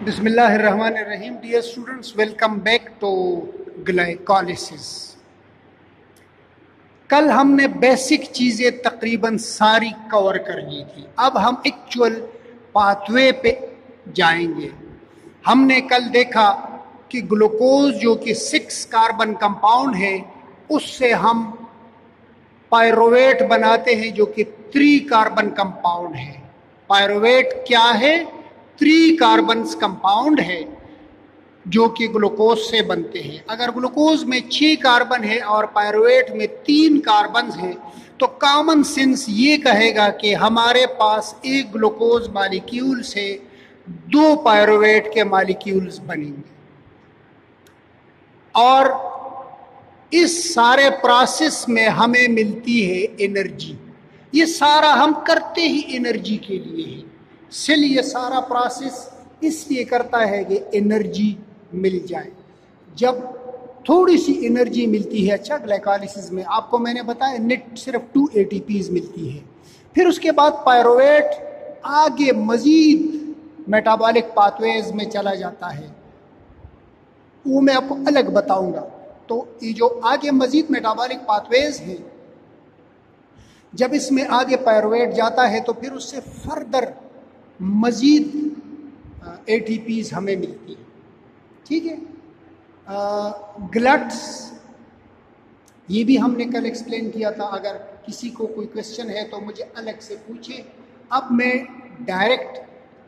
बिस्मिल्लाहिर्रहमानिर्रहीम। Dear students, welcome back to glycolysis. कल हमने बेसिक चीज़ें तकरीबन सारी कवर कर ली थी। अब हम एक्चुअल पाथवे पे जाएंगे। हमने कल देखा कि ग्लूकोज जो कि 6 कार्बन कंपाउंड है, उससे हम पायरुवेट बनाते हैं जो कि 3 कार्बन कंपाउंड है। पायरुवेट क्या है? 3 कार्बन कंपाउंड है जो कि ग्लूकोज से बनते हैं। अगर ग्लूकोज में 6 कार्बन है और पायरुवेट में 3 कार्बन है तो कॉमन सेंस ये कहेगा कि हमारे पास एक ग्लूकोज मॉलिक्यूल से 2 पायरुवेट के मॉलिक्यूल्स बनेंगे। और इस सारे प्रोसेस में हमें मिलती है एनर्जी। ये सारा हम करते ही एनर्जी के लिए है। सेल ये सारा प्रोसेस इसलिए करता है कि एनर्जी मिल जाए। जब थोड़ी सी एनर्जी मिलती है, अच्छा ग्लाइकोलिसिस में आपको मैंने बताया नेट सिर्फ 2 ATPs मिलती है। फिर उसके बाद पायरुवेट आगे मजीद मेटाबॉलिक पाथवेज में चला जाता है, वो मैं आपको अलग बताऊंगा। तो ये जो आगे मजीद मेटाबॉलिक पाथवेज है, जब इसमें आगे पायरुवेट जाता है तो फिर उससे फर्दर मजीद ATPs हमें मिलती है। ठीक है। ग्लट्स ये भी हमने कल एक्सप्लेन किया था। अगर किसी को कोई क्वेश्चन है तो मुझे अलग से पूछे। अब मैं डायरेक्ट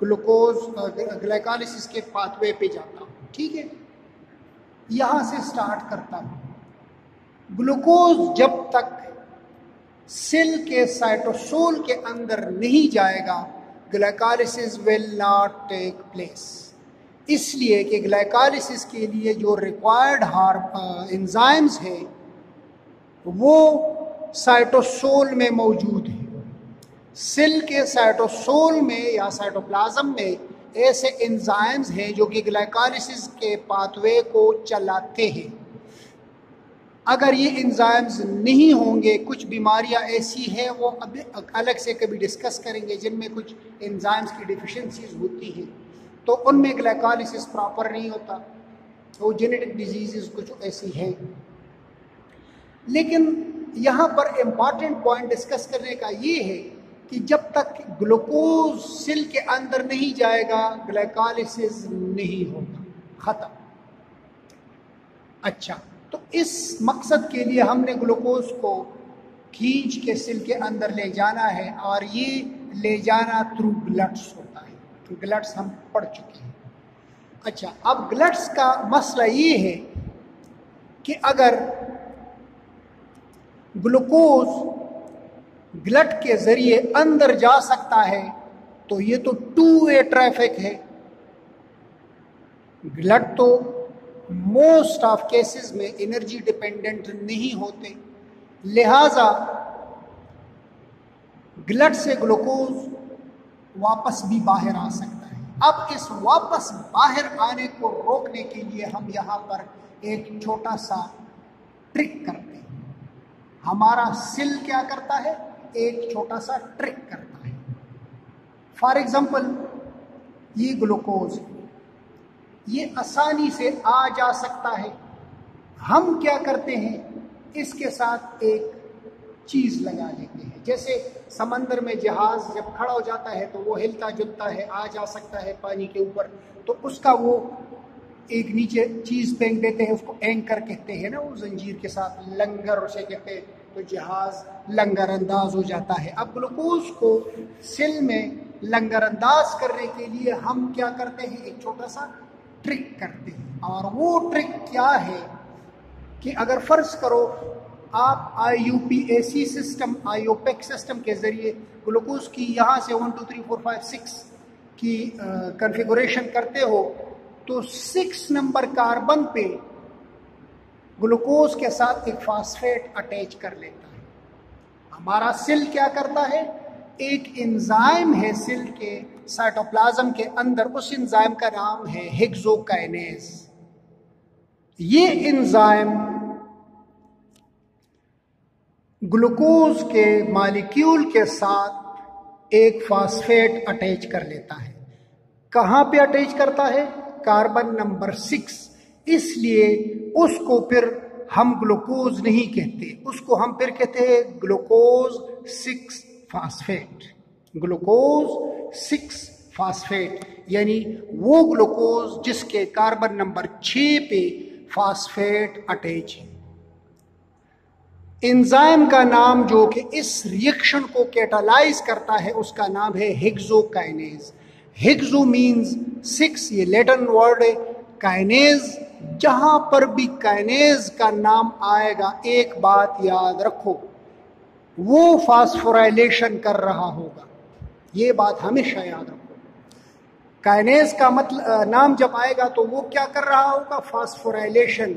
ग्लाइकोलिसिस के पाथवे पे जाता हूँ। ठीक है, यहां से स्टार्ट करता हूं। ग्लूकोज जब तक सेल के साइटोसोल के अंदर नहीं जाएगा, glycolysis will not take place. इसलिए कि ग्लाइकोलिसिस के लिए जो रिक्वायर्ड एंजाइम्स है वो साइटोसोल में मौजूद है। सेल के साइटोसोल में या साइटोप्लाज्म में ऐसे एंजाइम्स हैं जो कि ग्लाइकोलिसिस के पाथवे को चलाते हैं। अगर ये एंजाइम्स नहीं होंगे, कुछ बीमारियां ऐसी हैं वो अभी अलग से कभी डिस्कस करेंगे, जिनमें कुछ एंजाइम्स की डिफिशिएंसीज होती हैं, तो उनमें ग्लाइकोलिसिस प्रॉपर नहीं होता। वो जेनेटिक डिजीजेस कुछ ऐसी हैं। लेकिन यहाँ पर इम्पॉर्टेंट पॉइंट डिस्कस करने का ये है कि जब तक ग्लूकोज सेल के अंदर नहीं जाएगा, ग्लाइकोलिसिस नहीं होगा, खत्म। अच्छा, तो इस मकसद के लिए हमने ग्लूकोज को खींच के सेल के अंदर ले जाना है, और ये ले जाना थ्रू ग्लट्स होता है। तो ग्लट्स हम पढ़ चुके हैं। अच्छा, अब ग्लट्स का मसला ये है कि अगर ग्लूकोज ग्लट के जरिए अंदर जा सकता है तो ये तो 2 वे ट्रैफिक है। ग्लट तो मोस्ट ऑफ केसेस में एनर्जी डिपेंडेंट नहीं होते, लिहाजा ग्लट से ग्लूकोज वापस भी बाहर आ सकता है। अब इस वापस बाहर आने को रोकने के लिए हम यहाँ पर एक छोटा सा ट्रिक करते हैं। हमारा सेल क्या करता है? एक छोटा सा ट्रिक करता है। फॉर एग्जाम्पल, ये ग्लूकोज ये आसानी से आ जा सकता है। हम क्या करते हैं, इसके साथ एक चीज लगा लेते हैं। जैसे समंदर में जहाज जब खड़ा हो जाता है तो वो हिलता जुलता है, आ जा सकता है पानी के ऊपर, तो उसका वो एक नीचे चीज फेंक देते हैं, उसको एंकर कहते हैं ना, वो जंजीर के साथ लंगर उसे कहते हैं। तो जहाज लंगर अंदाज हो जाता है। अब ग्लूकोज को सेल में लंगर अंदाज करने के लिए हम क्या करते हैं, एक छोटा सा ट्रिक करते हैं। और वो ट्रिक क्या है कि अगर फर्ज करो आप IUPAC सिस्टम, IUPAC सिस्टम के जरिए ग्लूकोज की यहाँ से 1 2 3 4 5 6 की कॉन्फ़िगरेशन करते हो, तो 6 नंबर कार्बन पे ग्लूकोज के साथ एक फास्फेट अटैच कर लेता है। हमारा सेल क्या करता है, एक एंजाइम है सेल के साइटोप्लाज्म के अंदर, उस एंजाइम का नाम है हेक्सोकाइनेज। ये एंजाइम ग्लूकोज के मॉलिक्यूल के साथ एक फास्फेट अटैच कर लेता है। कहां पे अटैच करता है? Carbon number 6। इसलिए उसको फिर हम ग्लूकोज नहीं कहते, उसको हम फिर कहते हैं ग्लूकोज 6 फास्फेट। ग्लूकोज 6 फास्फेट यानी वो ग्लूकोज जिसके कार्बन नंबर 6 पे फास्फेट अटैच है। एंजाइम का नाम जो कि इस रिएक्शन को कैटालाइज करता है उसका नाम है हेक्सोकाइनेज। हेक्सो मीन्स 6, ये लैटिन वर्ड है। काइनेज, जहां पर भी काइनेज का नाम आएगा एक बात याद रखो, वो फास्फोराइलेशन कर रहा होगा। ये बात हमेशा याद रखो। काइनेज का मतलब नाम जब आएगा तो वो क्या कर रहा होगा? फास्फोराइलेशन।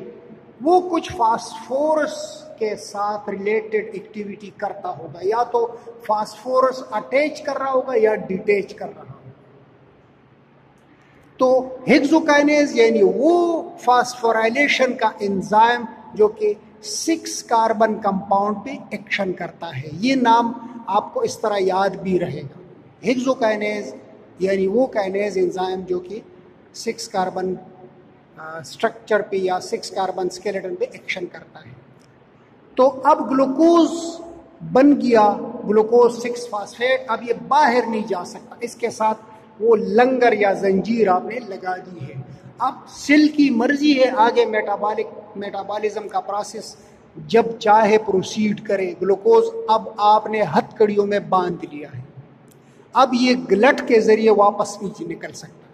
वो कुछ फास्फोरस के साथ रिलेटेड एक्टिविटी करता होगा, या तो फास्फोरस अटैच कर रहा होगा या डिटैच कर रहा होगा। तो हेक्सोकाइनेज यानी वो फास्फोराइलेशन का एंजाइम जो कि 6 कार्बन कंपाउंड पे एक्शन करता है। ये नाम आपको इस तरह याद भी रहेगा। हेक्सोकाइनेज यानी वो काइनेज एंजाइम जो कि 6 कार्बन स्ट्रक्चर पे या 6 कार्बन स्केलेटन पे एक्शन करता है। तो अब ग्लूकोज बन गया, ग्लूकोज 6 फास्फेट। अब ये बाहर नहीं जा सकता, इसके साथ वो लंगर या जंजीर आपने लगा दी है। अब सेल की मर्जी है आगे मेटाबॉलिज्म का प्रोसेस जब चाहे प्रोसीड करे। ग्लूकोज अब आपने हथकड़ियों में बांध लिया है, अब ये ग्लट के जरिए वापस नीचे निकल सकता है।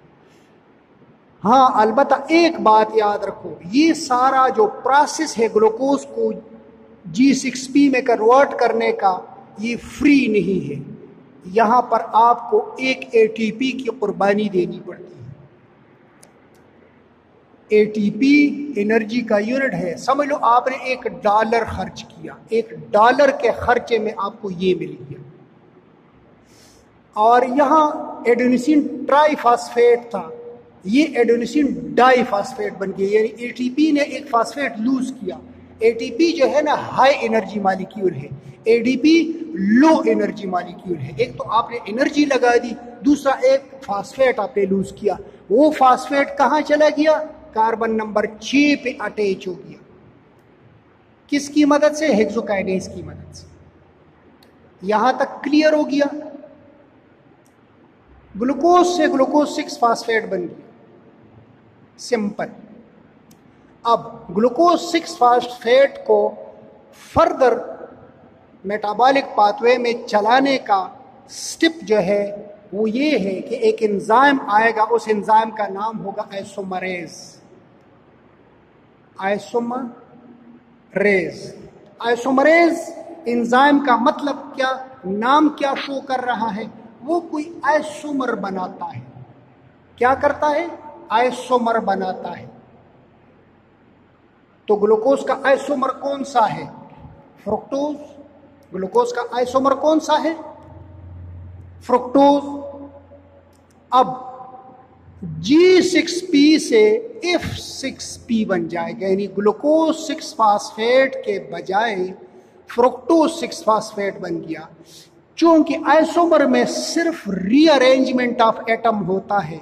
हाँ, अलबत्ता एक बात याद रखो, ये सारा जो प्रोसेस है ग्लूकोज को G6P में कन्वर्ट करने का, ये फ्री नहीं है। यहां पर आपको एक ATP की कुर्बानी देनी पड़ती है। ATP एनर्जी का यूनिट है। समझ लो आपने $1 खर्च किया, $1 के खर्चे में आपको ये मिल गया। और यहां एडेनोसिन ट्राइफॉस्फेट था, ये एडेनोसिन डाइफॉस्फेट बन गया, यानी ATP ने एक फास्फेट लूज किया। ATP जो है ना हाई एनर्जी मॉलिक्यूल है, ADP लो एनर्जी मॉलिक्यूल है। एक तो आपने एनर्जी लगा दी, दूसरा एक फास्फेट आपने लूज किया। वो फास्फेट कहां चला गया? कार्बन नंबर 6 पे अटैच हो गया। किसकी मदद से? हेक्सोकाइनेज की मदद से। यहां तक क्लियर हो गया? ग्लूकोज से ग्लूकोज 6 फास्फेट बन गया, सिंपल। अब ग्लूकोज 6 फास्फेट को फर्दर मेटाबॉलिक पाथवे में चलाने का स्टेप जो है वो ये है कि एक एंजाइम आएगा, उस एंजाइम का नाम होगा आइसोमरेज। आइसोमरेज एंजाइम का मतलब क्या, नाम क्या शो कर रहा है? वो कोई आइसोमर बनाता है। क्या करता है? आइसोमर बनाता है। तो ग्लूकोज का आइसोमर कौन सा है? फ्रुक्टोज। ग्लूकोज का आइसोमर कौन सा है? फ्रुक्टोज। अब G6P से F6P बन जाएगा, यानी ग्लूकोज 6 फास्फेट के बजाय फ्रुक्टोज 6 फास्फेट बन गया। चूंकि आइसोमर में सिर्फ रीअरेंजमेंट ऑफ एटम होता है,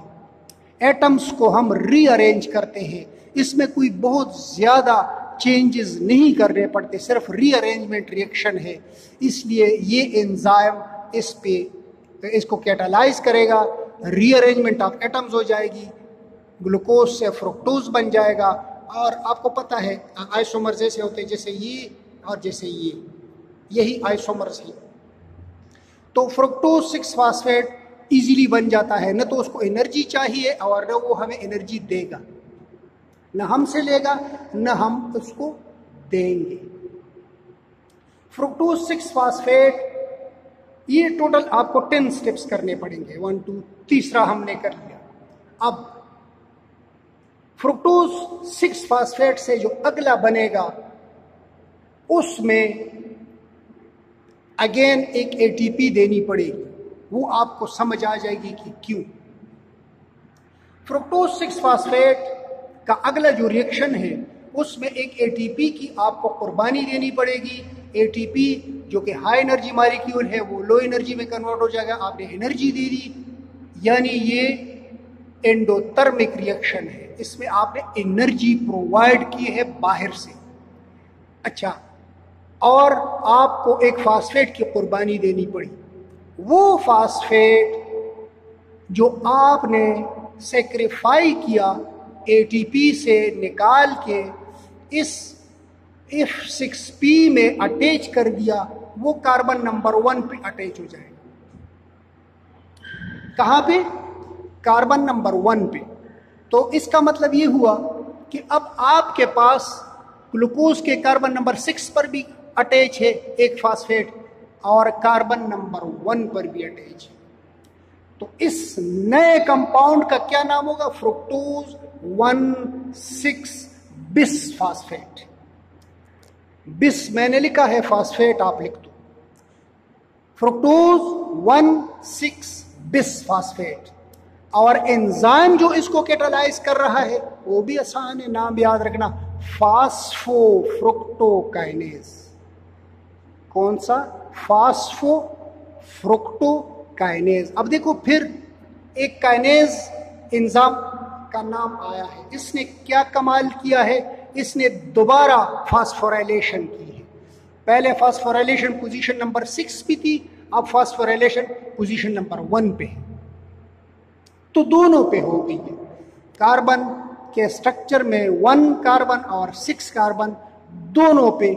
एटम्स को हम रीअरेंज करते हैं, इसमें कोई बहुत ज्यादा चेंजेस नहीं करने पड़ते, सिर्फ रीअरेंजमेंट रिएक्शन है। इसलिए ये एंजाइम इसको कैटालाइज करेगा, रीअरेंजमेंट ऑफ एटम्स हो जाएगी, ग्लूकोज से फ्रुक्टोज बन जाएगा। और आपको पता है आइसोमर जैसे होते हैं, जैसे ये और जैसे ये, यही आइसोमर्स है। तो फ्रुक्टोज 6 फास्फेट इजीली बन जाता है, न तो उसको एनर्जी चाहिए और न वो हमें एनर्जी देगा, न हमसे लेगा न हम उसको देंगे। फ्रुक्टोज 6 फास्फेट, ये टोटल आपको 10 स्टेप्स करने पड़ेंगे, 1 2, तीसरा हमने कर लिया। अब फ्रुक्टोज 6 फास्फेट से जो अगला बनेगा उसमें अगेन एक ATP देनी पड़ेगी, वो आपको समझ आ जाएगी कि क्यों। फ्रुक्टोज 6 फास्फेट का अगला जो रिएक्शन है उसमें एक ATP की आपको कुर्बानी देनी पड़ेगी। ATP जो कि हाई एनर्जी मॉलिक्यूल है वो लो एनर्जी में कन्वर्ट हो जाएगा, आपने एनर्जी दे दी, यानी ये एंडोथर्मिक रिएक्शन है, इसमें आपने एनर्जी प्रोवाइड की है बाहर से। अच्छा, और आपको एक फास्फेट की कुर्बानी देनी पड़ी। वो फास्फेट जो आपने सेक्रीफाई किया, एटीपी से निकाल के इस F6P में अटैच कर दिया, वो कार्बन नंबर 1 पे अटैच हो जाएगा। कहां पे? कार्बन नंबर 1 पे। तो इसका मतलब ये हुआ कि अब आपके पास ग्लूकोज के कार्बन नंबर 6 पर भी अटैच है एक फास्फेट, और कार्बन नंबर 1 पर भी अटैच है। तो इस नए कंपाउंड का क्या नाम होगा? फ्रुक्टोज 1,6 बिस फास्फेट। बिस मैंने लिखा है, फास्फेट आप लिख दो। फ्रुक्टोज 1,6 बिस फास्फेट। और एंजाइम जो इसको कैटालाइज कर रहा है वो भी आसान है, नाम याद रखना, फास्फोफ्रुक्टोकाइनेज। कौन सा? फास्फोफ्रुक्टोकाइनेज। अब देखो फिर एक काइनेज एंजाइम का नाम आया है, इसने क्या कमाल किया है, इसने दोबारा फास्फोराइलेशन की है। पहले फास्फोराइलेशन पोजीशन नंबर 6 पे थी, अब फास्फोराइलेशन पोजीशन नंबर 1 पे है। तो दोनों पे हो गई है। कार्बन के स्ट्रक्चर में 1 कार्बन और 6 कार्बन दोनों पे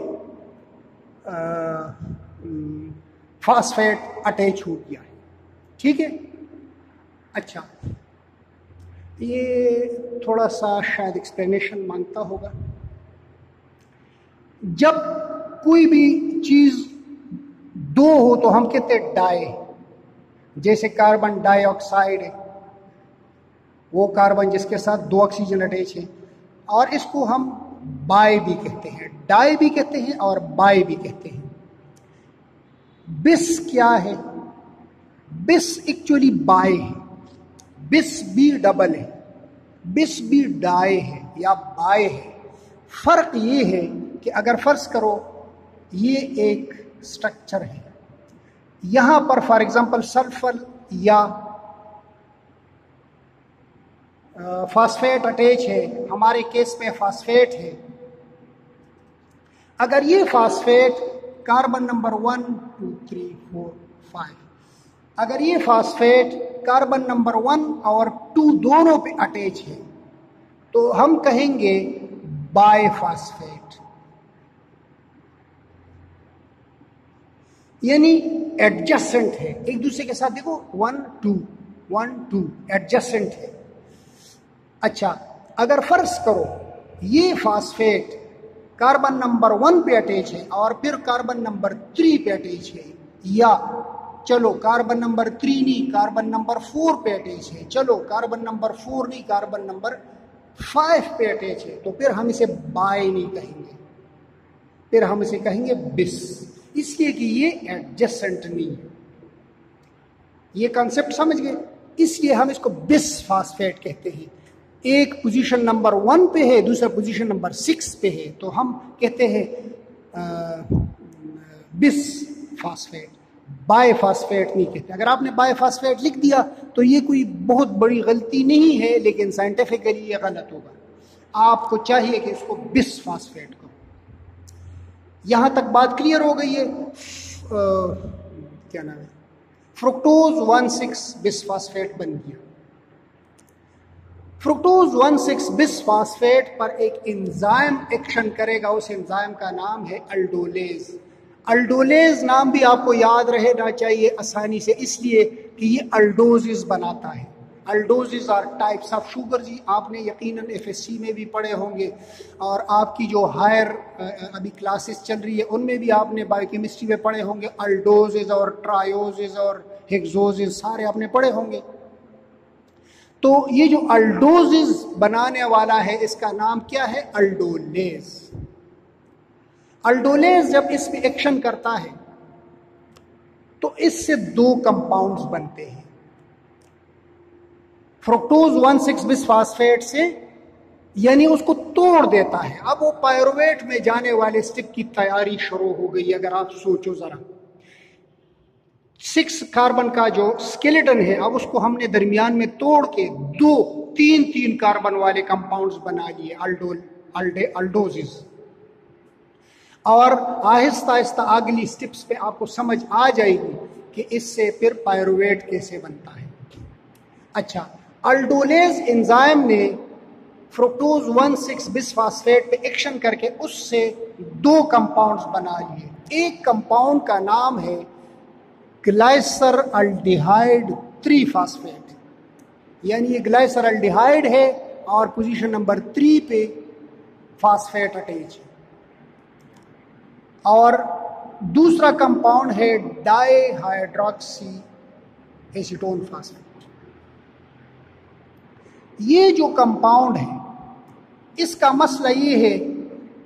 फास्फेट अटैच हो गया है। ठीक है। अच्छा, ये थोड़ा सा शायद एक्सप्लेनेशन मांगता होगा। जब कोई भी चीज दो हो तो हम कहते हैं डाई। जैसे कार्बन डाइऑक्साइड है, वो कार्बन जिसके साथ 2 ऑक्सीजन अटैच है, और इसको हम बाई भी कहते हैं, डाई भी कहते हैं और बाई भी कहते हैं। बिस क्या है? बिस एक्चुअली बाई है, बिस भी डबल है, बिस भी डाई है या बाई है। फर्क ये है कि अगर फर्ज करो ये एक स्ट्रक्चर है, यहां पर फॉर एग्जांपल सल्फर या फास्फेट अटैच है, हमारे केस में फास्फेट है। अगर ये फास्फेट कार्बन नंबर 1 2 3 4 5, अगर ये फास्फेट कार्बन नंबर 1 और 2 दोनों पे अटैच है तो हम कहेंगे बाइफास्फेट, यानी एडजस्टेंट है, एक दूसरे के साथ। देखो 1 2 1 2 एडजस्टेंट है। अच्छा, अगर फर्ज करो ये फास्फेट कार्बन नंबर 1 पे अटैच है और फिर कार्बन नंबर 3 पे अटैच है, या चलो कार्बन नंबर 3 नहीं कार्बन नंबर 4 पे अटैच है, चलो कार्बन नंबर 4 नहीं कार्बन नंबर 5 पे अटैच है, तो फिर हम इसे बाई नहीं कहेंगे, फिर हम इसे कहेंगे बिस, इसलिए कि ये एडजेसेंट नहीं है। ये कॉन्सेप्ट समझ गए? इसलिए हम इसको बिस फास्फेट कहते हैं। एक पोजीशन नंबर 1 पे है, दूसरा पोजीशन नंबर 6 पे है, तो हम कहते हैं बिस फास्फेट, बाइफास्फेट नहीं कहते। अगर आपने बाइफास्फेट लिख दिया तो ये कोई बहुत बड़ी गलती नहीं है, लेकिन साइंटिफिकली ये गलत होगा। आपको चाहिए कि इसको बिस फास्फेट करो। यहां तक बात क्लियर हो गई है? क्या नाम है? फ्रुक्टोज 1,6 बिस फास्फेट बन गया। फ्रुक्टोज 1,6 बिस फास्फेट पर एक एंजाइम एक्शन करेगा, उस एंजाइम का नाम है अल्डोलेज। अल्डोलेज नाम भी आपको याद रहना चाहिए आसानी से, इसलिए कि ये अल्डोजिस बनाता है। अल्डोजिस आर टाइप्स ऑफ शुगर जी, आपने यकीनन एफएससी में भी पढ़े होंगे, और आपकी जो हायर अभी क्लासेस चल रही है उनमें भी आपने बायोकेमिस्ट्री में पढ़े होंगे। अल्डोजिस और ट्रायोजिस और हेक्सोजिस सारे आपने पढ़े होंगे। तो ये जो अल्डोजिस बनाने वाला है इसका नाम क्या है? अल्डोलेज। अल्डोलेज जब इसमें एक्शन करता है तो इससे 2 कंपाउंड्स बनते हैं। फ्रुक्टोज 1,6 बिस फास्फेट से, यानी उसको तोड़ देता है। अब वो पायरुवेट में जाने वाले स्टेप की तैयारी शुरू हो गई। अगर आप सोचो जरा, 6 कार्बन का जो स्केलेटन है, अब उसको हमने दरमियान में तोड़ के 3 कार्बन वाले कंपाउंड्स बना लिए, अल्डोजिस। और आहिस्ता आहिस्ता अगली स्टेप्स पे आपको समझ आ जाएगी कि इससे फिर पायरुवेट कैसे बनता है। अच्छा, अल्डोलेज एंजाइम ने फ्रुक्टोज 1,6 बिसफास्फेट पे एक्शन करके उससे 2 कंपाउंड्स बना लिए। एक कंपाउंड का नाम है ग्लाइसर अल्डिहाइड 3 फास्फेट, यानी ये ग्लाइसर अल्डिहाइड है और पोजीशन नंबर 3 पे फास्फेट अटैच है। और दूसरा कंपाउंड है डाईहाइड्रोक्सी एसीटोन फास्फेट। ये जो कंपाउंड है, इसका मसला ये है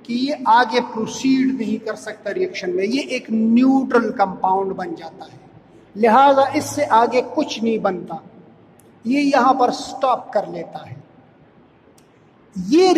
कि ये आगे प्रोसीड नहीं कर सकता रिएक्शन में, ये एक न्यूट्रल कंपाउंड बन जाता है, लिहाजा इससे आगे कुछ नहीं बनता, ये यहां पर स्टॉप कर लेता है। ये